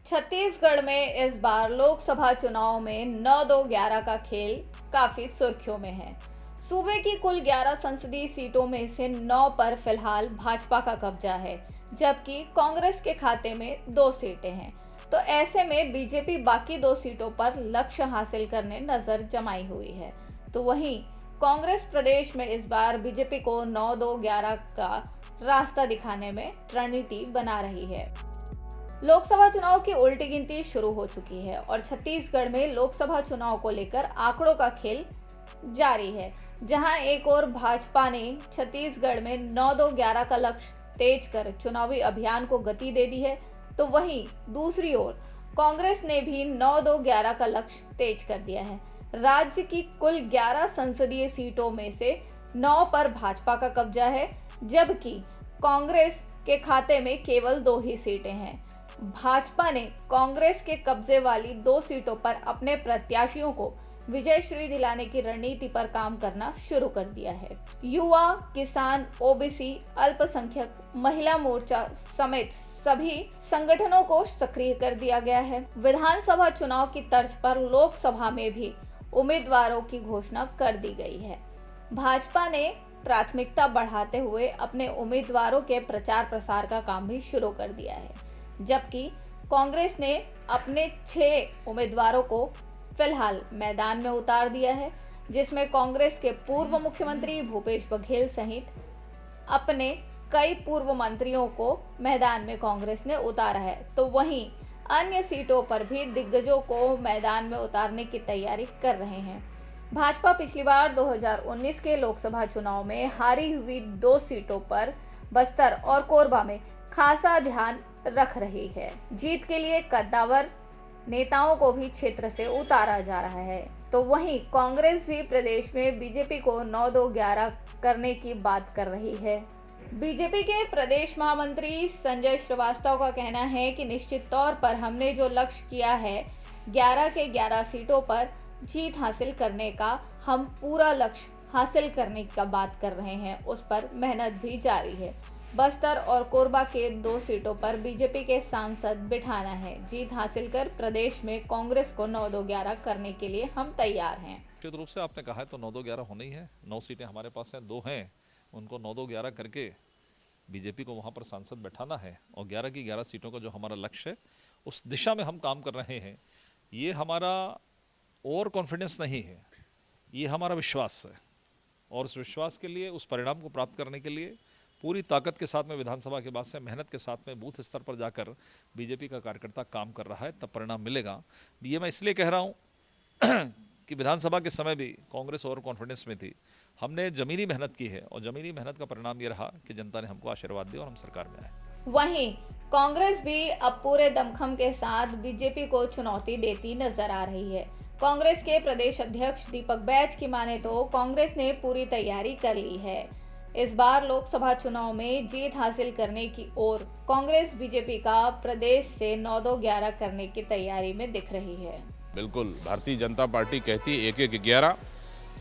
छत्तीसगढ़ में इस बार लोकसभा चुनाव में 9-2-11 का खेल काफी सुर्खियों में है। सूबे की कुल 11 संसदीय सीटों में से 9 पर फिलहाल भाजपा का कब्जा है, जबकि कांग्रेस के खाते में 2 सीटें हैं। तो ऐसे में बीजेपी बाकी 2 सीटों पर लक्ष्य हासिल करने नजर जमाई हुई है। तो वहीं कांग्रेस प्रदेश में इस बार बीजेपी को 9-2-11 का रास्ता दिखाने में रणनीति बना रही है। लोकसभा चुनाव की उल्टी गिनती शुरू हो चुकी है और छत्तीसगढ़ में लोकसभा चुनाव को लेकर आंकड़ों का खेल जारी है। जहां एक ओर भाजपा ने छत्तीसगढ़ में 9-2-11 का लक्ष्य तेज कर चुनावी अभियान को गति दे दी है, तो वहीं दूसरी ओर कांग्रेस ने भी 9-2-11 का लक्ष्य तेज कर दिया है। राज्य की कुल 11 संसदीय सीटों में से 9 पर भाजपा का कब्जा है, जबकि कांग्रेस के खाते में केवल 2 ही सीटें हैं। भाजपा ने कांग्रेस के कब्जे वाली 2 सीटों पर अपने प्रत्याशियों को विजयश्री दिलाने की रणनीति पर काम करना शुरू कर दिया है। युवा, किसान, ओबीसी, अल्पसंख्यक, महिला मोर्चा समेत सभी संगठनों को सक्रिय कर दिया गया है। विधानसभा चुनाव की तर्ज पर लोकसभा में भी उम्मीदवारों की घोषणा कर दी गई है। भाजपा ने प्राथमिकता बढ़ाते हुए अपने उम्मीदवारों के प्रचार प्रसार का काम भी शुरू कर दिया है, जबकि कांग्रेस ने अपने 6 उम्मीदवारों को फिलहाल मैदान में उतार दिया है, जिसमें कांग्रेस के पूर्व मुख्यमंत्री भूपेश बघेल सहित अपने कई पूर्व मंत्रियों को मैदान में कांग्रेस ने उतारा है। तो वहीं अन्य सीटों पर भी दिग्गजों को मैदान में उतारने की तैयारी कर रहे हैं। भाजपा पिछली बार 2019 के लोकसभा चुनाव में हारी हुई 2 सीटों पर बस्तर और कोरबा में खासा ध्यान रख रही है। जीत के लिए कद्दावर नेताओं को भी क्षेत्र से उतारा जा रहा है। तो वहीं कांग्रेस भी प्रदेश में बीजेपी को 9-2-11 करने की बात कर रही है। बीजेपी के प्रदेश महामंत्री संजय श्रीवास्तव का कहना है कि निश्चित तौर पर हमने जो लक्ष्य किया है 11 के 11 सीटों पर जीत हासिल करने का, हम पूरा लक्ष्य हासिल करने का बात कर रहे हैं, उस पर मेहनत भी जारी है। बस्तर और कोरबा के 2 सीटों पर बीजेपी के सांसद बिठाना है। जीत हासिल कर प्रदेश में कांग्रेस को 9-2-11 करने के लिए हम तैयार हैं। निश्चित रूप से आपने कहा है तो 9-2-11 होना ही है। 9 सीटें हमारे पास हैं, 2 हैं, उनको 9-2-11 करके बीजेपी को वहां पर सांसद बैठाना है और 11 की 11 सीटों का जो हमारा लक्ष्य है उस दिशा में हम काम कर रहे हैं। ये हमारा ओवर कॉन्फिडेंस नहीं है, ये हमारा विश्वास है और उस विश्वास के लिए, उस परिणाम को प्राप्त करने के लिए पूरी ताकत के साथ में विधानसभा के बाद से मेहनत के साथ में बूथ स्तर पर जाकर बीजेपी का कार्यकर्ता काम कर रहा है, तब परिणाम मिलेगा। ये मैं इसलिए कह रहा हूँ कि विधानसभा के समय भी कांग्रेस ओवर कॉन्फिडेंस में थी। हमने जमीनी मेहनत की है और जमीनी मेहनत का परिणाम ये रहा कि जनता ने हमको आशीर्वाद दिया और हम सरकार में आए। वहीं कांग्रेस भी अब पूरे दमखम के साथ बीजेपी को चुनौती देती नजर आ रही है। कांग्रेस के प्रदेश अध्यक्ष दीपक बैज की माने तो कांग्रेस ने पूरी तैयारी कर ली है। इस बार लोकसभा चुनाव में जीत हासिल करने की ओर कांग्रेस बीजेपी का प्रदेश से 9-2-11 करने की तैयारी में दिख रही है। बिल्कुल, भारतीय जनता पार्टी कहती है 1-1-11,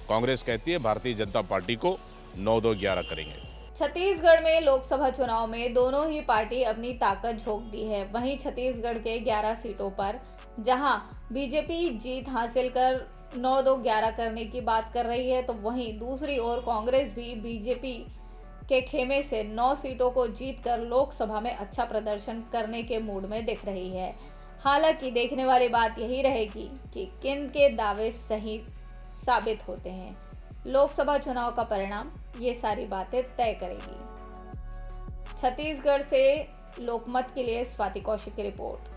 कांग्रेस कहती है भारतीय जनता पार्टी को 9-2-11 करेंगे। छत्तीसगढ़ में लोकसभा चुनाव में दोनों ही पार्टी अपनी ताकत झोंक दी है। वहीं छत्तीसगढ़ के 11 सीटों पर जहां बीजेपी जीत हासिल कर 9-2-11 करने की बात कर रही है, तो वहीं दूसरी ओर कांग्रेस भी बीजेपी के खेमे से 9 सीटों को जीतकर लोकसभा में अच्छा प्रदर्शन करने के मूड में दिख रही है। हालांकि देखने वाली बात यही रहेगी कि किन के दावे सही साबित होते हैं। लोकसभा चुनाव का परिणाम ये सारी बातें तय करेगी। छत्तीसगढ़ से लोकमत के लिए स्वाति कौशिक की रिपोर्ट।